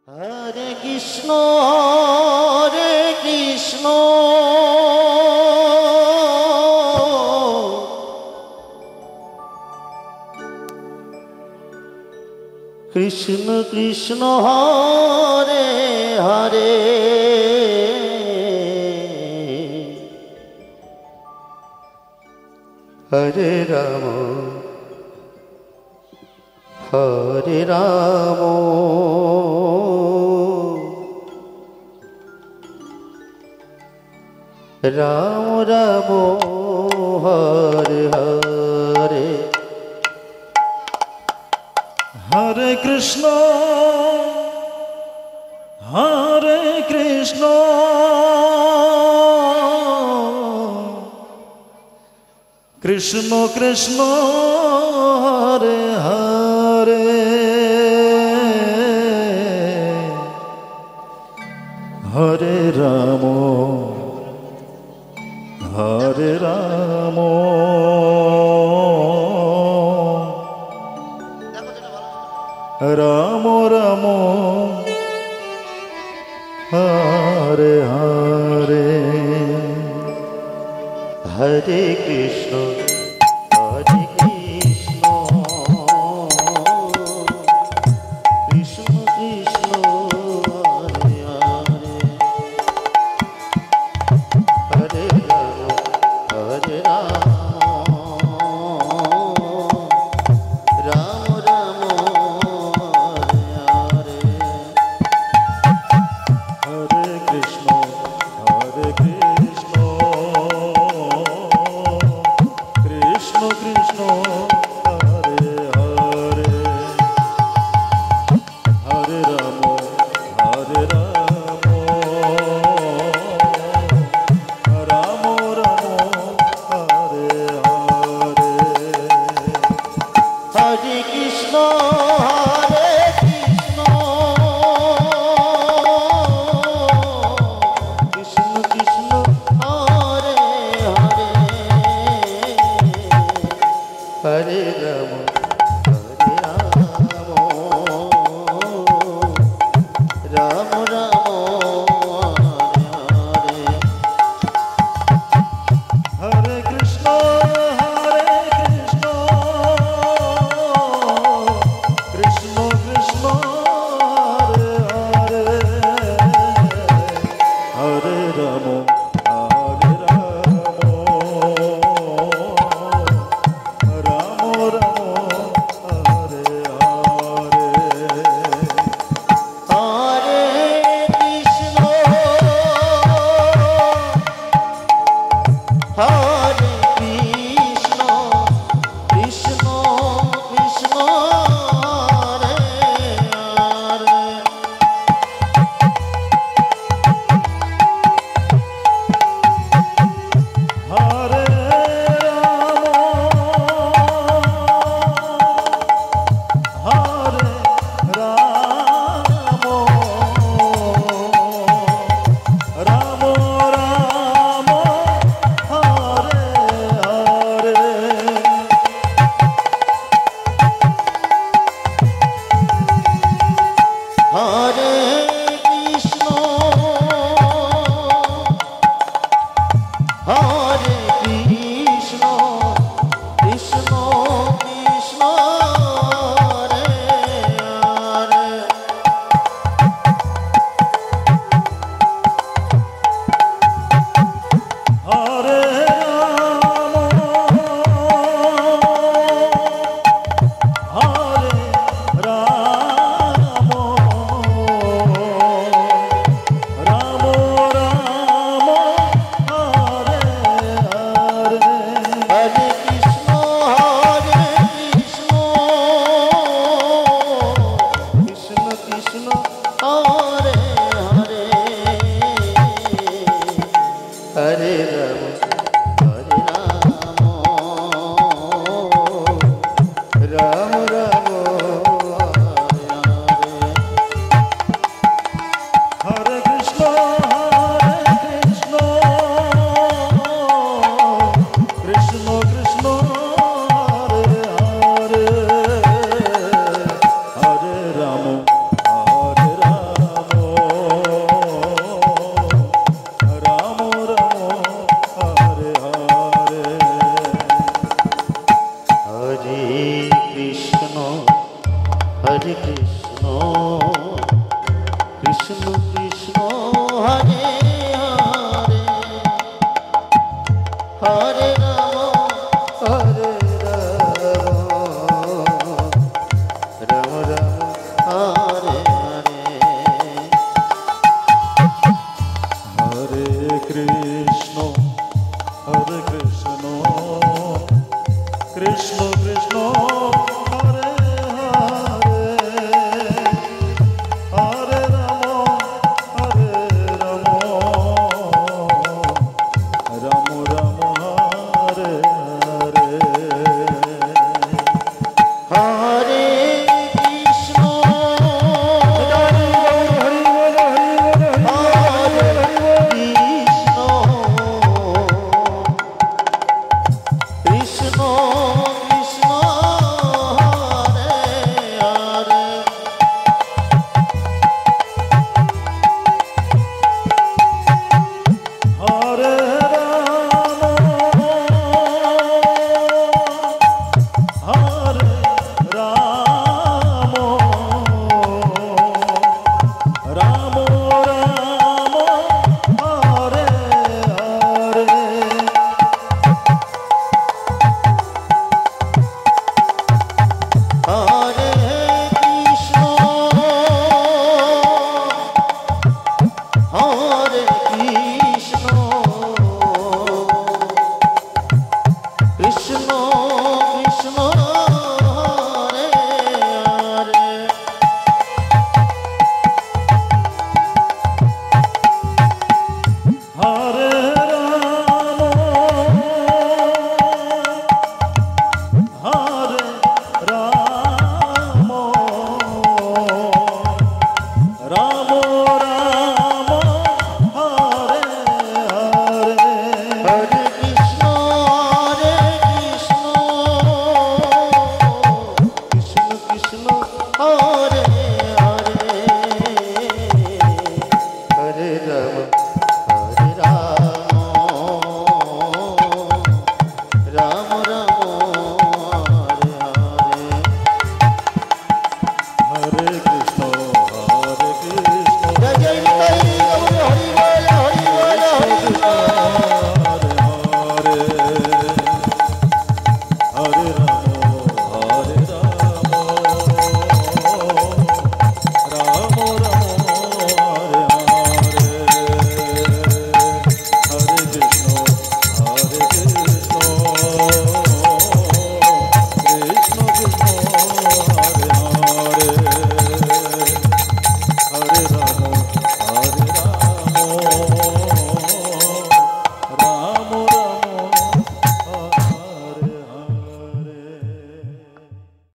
Hare Krishna Hare Krishna Krishna Krishna Hare Hare Hare Ram Hare Ram Ram Ram Hare Hare Hare Krishna Krishna Krishna Hare Hare Hare Ram Hare Ram Ram Ram Hare Hare Hare Krishna Hare Krishna Krishna Krishna Hare Hare Hare Ram Hare Ram Ram Ram Hare Hare Hare Krishna Krishna Krishna Hare Hare Hare Ram Ram Ram Hare Hare Hare Krishna Hare Krishna Krishna Krishna Hare Hare Hare Ram Hare Ram Ram Ram Hare Hare Hare Krishna Krishna Krishna Hare Hare Hare Ram Ram Ram Hare Krishna Krishna Krishna Hare Hare Hare Ram Hare Ram Ram Ram Hare Hare Hare Krishna Krishna Krishna